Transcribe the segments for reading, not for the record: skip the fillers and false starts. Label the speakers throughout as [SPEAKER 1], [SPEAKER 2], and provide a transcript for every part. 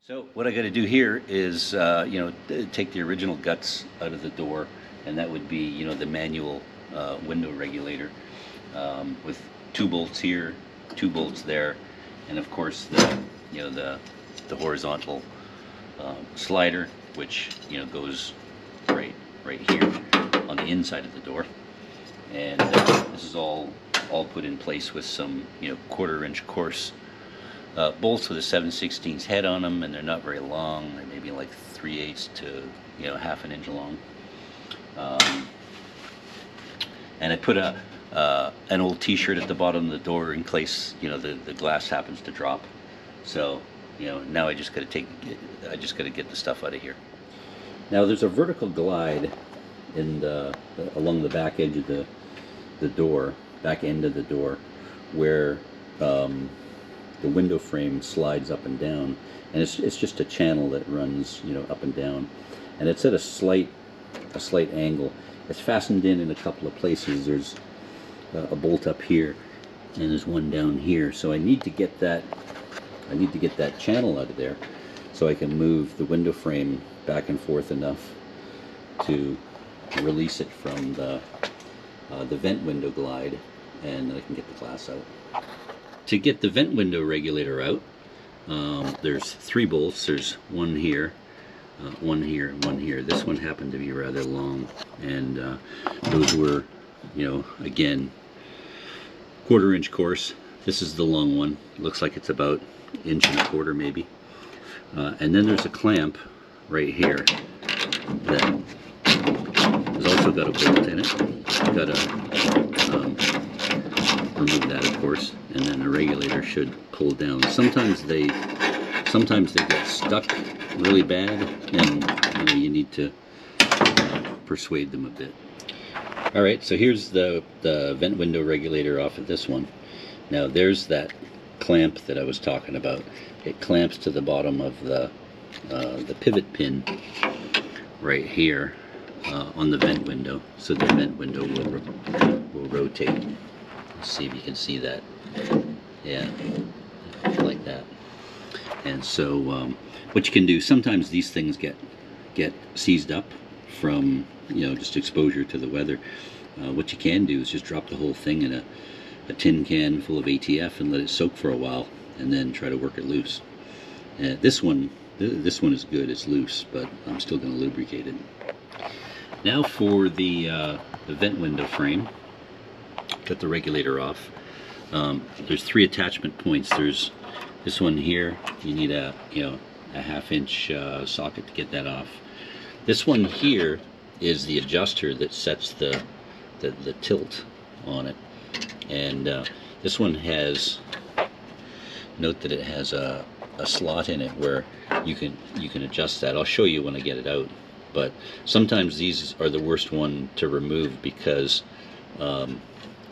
[SPEAKER 1] So what I got to do here is, take the original guts out of the door, and that would be, the manual window regulator with 2 bolts here, 2 bolts there, and of course the horizontal slider, which goes right here on the inside of the door, and this is all put in place with some 1/4-inch course bolts with a 7/16 head on them, and they're not very long. They're maybe like 3/8 to 1/2 an inch long. And I put an old T-shirt at the bottom of the door in case the glass happens to drop. So now I just got to get the stuff out of here. Now there's a vertical glide along the back edge of the door, back end of the door, where the window frame slides up and down, and it's just a channel that runs up and down, and it's at a slight angle. It's fastened in a couple of places. There's a bolt up here, and there's one down here. So I need to get that channel out of there, so I can move the window frame back and forth enough to release it from the vent window glide, and I can get the glass out. To get the vent window regulator out, there's 3 bolts. There's one here, one here, and one here. This one happened to be rather long, and those were, again, 1/4-inch course. This is the long one. Looks like it's about 1.25 maybe. And then there's a clamp right here that has also got a bolt in it. Got to remove that, of course, and then the regulator should pull down. Sometimes they get stuck really bad, and you need to persuade them a bit. All right, so here's the vent window regulator off of this one. Now there's that clamp that I was talking about. It clamps to the bottom of the pivot pin right here on the vent window, so the vent window will rotate. Let's see if you can see that. Yeah, like that. And so what you can do, sometimes these things get seized up from just exposure to the weather. What you can do is just drop the whole thing in a tin can full of ATF and let it soak for a while, and then try to work it loose. This one is good. It's loose, but I'm still going to lubricate it. Now for the vent window frame. Cut the regulator off. There's 3 attachment points. There's this one here. You need a 1/2-inch socket to get that off. This one here is the adjuster that sets the tilt on it, and this one has, note that it has a slot in it where you can adjust that. I'll show you when I get it out, but sometimes these are the worst one to remove because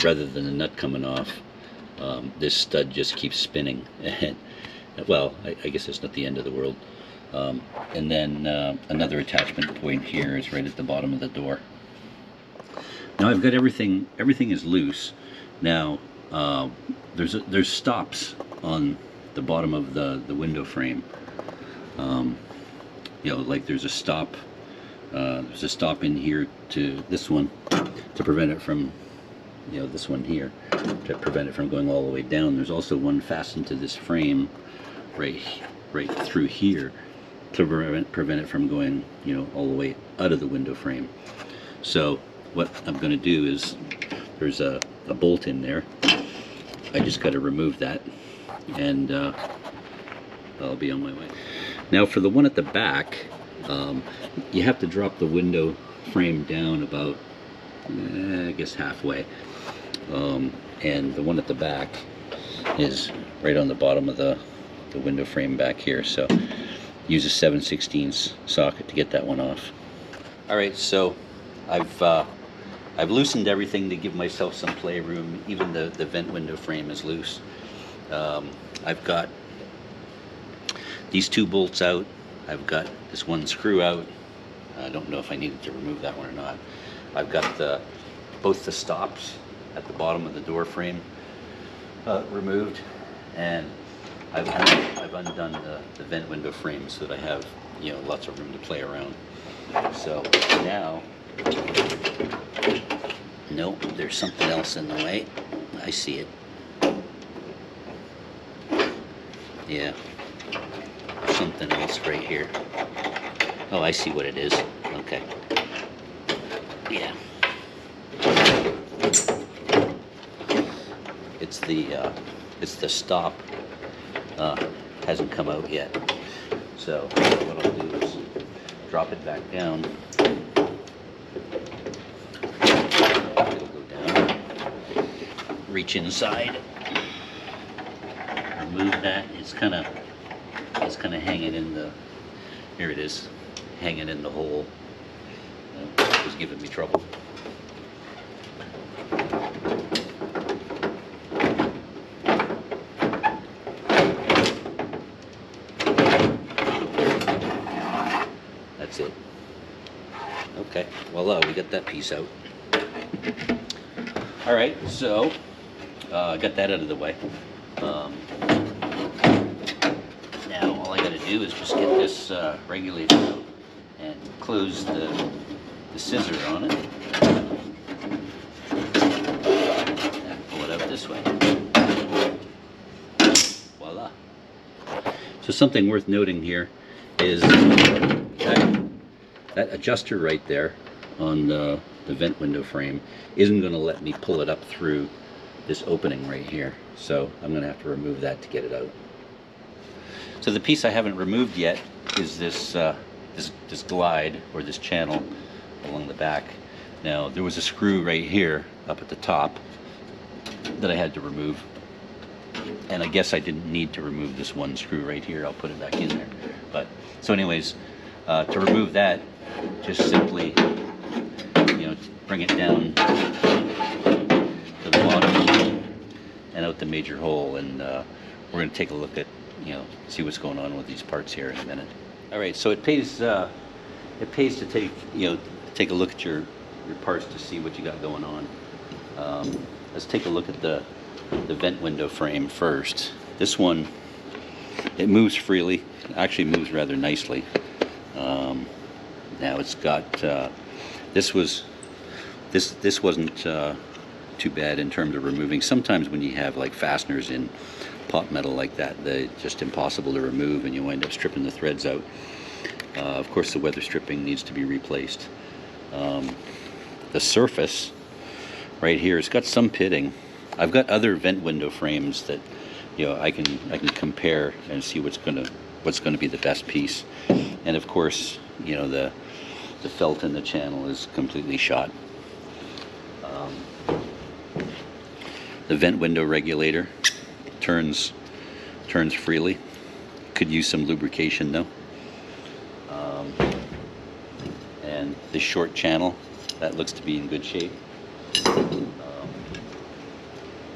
[SPEAKER 1] rather than the nut coming off, this stud just keeps spinning. And well, I guess it's not the end of the world. And then another attachment point here is right at the bottom of the door. Now I've got everything is loose. Now there's stops on the bottom of the window frame. Like there's a stop in here to this one to prevent it from, this one here, to prevent it from going all the way down. There's also one fastened to this frame right through here to prevent it from going all the way out of the window frame. So what I'm going to do is, there's a bolt in there. I just got to remove that, and I'll be on my way. Now for the one at the back, you have to drop the window frame down about I guess halfway, and the one at the back is right on the bottom of the window frame back here, so use a 7/16 socket to get that one off. Alright, so I've loosened everything to give myself some playroom. Even the vent window frame is loose. I've got these 2 bolts out. I've got this one screw out. I don't know if I needed to remove that one or not. I've got both the stops at the bottom of the door frame removed, and I've I've undone the vent window frame so that I have, you know, lots of room to play around. So now, nope, there's something else in the way. I see it. Yeah, something else right here. Oh, I see what it is. Okay. Yeah. It's the stop. Hasn't come out yet. So what I'll do is drop it back down. It'll go down. Reach inside. Remove that. It's kind of hanging in the. Here it is, hanging in the hole. It was giving me trouble. That's it. Okay, voila, we got that piece out. All right, so I got that out of the way. Now all I got to do is just get this regulator out and close the scissor on it and pull it out this way. Voila. So something worth noting here is that adjuster right there on the vent window frame isn't going to let me pull it up through this opening right here. So I'm going to have to remove that to get it out. So the piece I haven't removed yet is this this glide, or this channel along the back. Now there was a screw right here up at the top that I had to remove, and I guess I didn't need to remove this one screw right here. I'll put it back in there. But so anyways, to remove that, just simply, you know, bring it down to the bottom and out the major hole, and we're going to take a look at, you know, see what's going on with these parts here in a minute. All right, so it pays to take, you know, take a look at your parts to see what you got going on. Let's take a look at the vent window frame first. This one, it moves freely. It actually moves rather nicely. Now it's got this wasn't too bad in terms of removing. Sometimes when you have like fasteners in pot metal like that, they're just impossible to remove, and you wind up stripping the threads out. Of course, the weather stripping needs to be replaced. The surface right here, it's got some pitting. I've got other vent window frames that, you know, I can compare and see what's gonna be the best piece. And of course, you know, the felt in the channel is completely shot. The vent window regulator turns freely. Could use some lubrication though. And the short channel, that looks to be in good shape.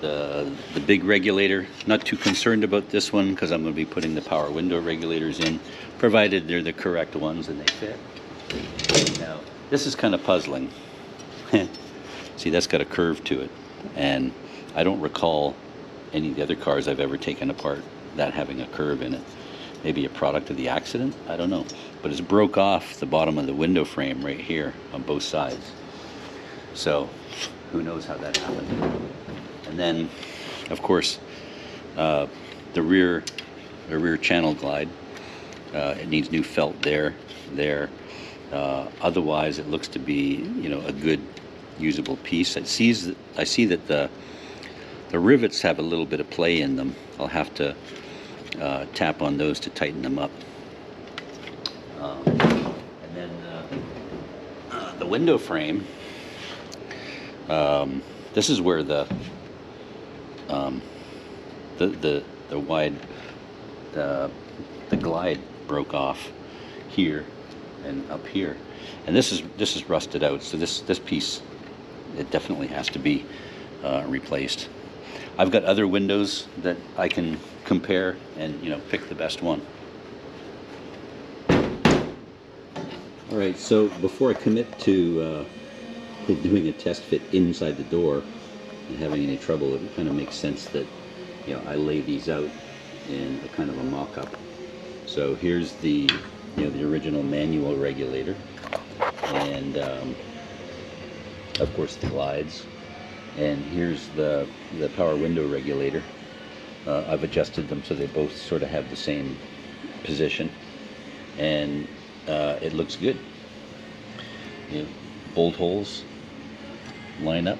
[SPEAKER 1] The big regulator, not too concerned about this one because I'm going to be putting the power window regulators in, provided they're the correct ones and they fit. Now, this is kind of puzzling. See, that's got a curve to it, and I don't recall any of the other cars I've ever taken apart that having a curve in it. Maybe a product of the accident, I don't know. But it's broke off the bottom of the window frame right here on both sides. So, who knows how that happened. And then, of course, the rear channel glide, it needs new felt there. Otherwise, it looks to be, you know, a good usable piece. I see that the rivets have a little bit of play in them. I'll have to tap on those to tighten them up. And then the window frame. This is where the glide broke off here and up here, and this is rusted out. So this piece, it definitely has to be replaced. I've got other windows that I can compare and, you know, pick the best one. All right, so before I commit to doing a test fit inside the door and having any trouble, it kind of makes sense that, you know, I lay these out in a kind of a mock-up. So here's the the original manual regulator, and of course the glides, and here's the power window regulator. I've adjusted them so they both sort of have the same position, and it looks good. Bolt holes line up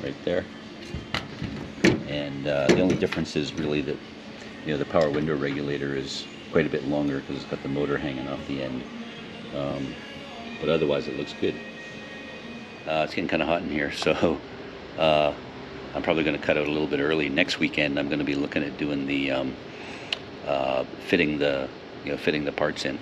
[SPEAKER 1] right there, and the only difference is really that the power window regulator is quite a bit longer because it's got the motor hanging off the end, but otherwise it looks good. It's getting kind of hot in here, so I'm probably going to cut out a little bit early. Next weekend I'm going to be looking at doing the fitting the parts in.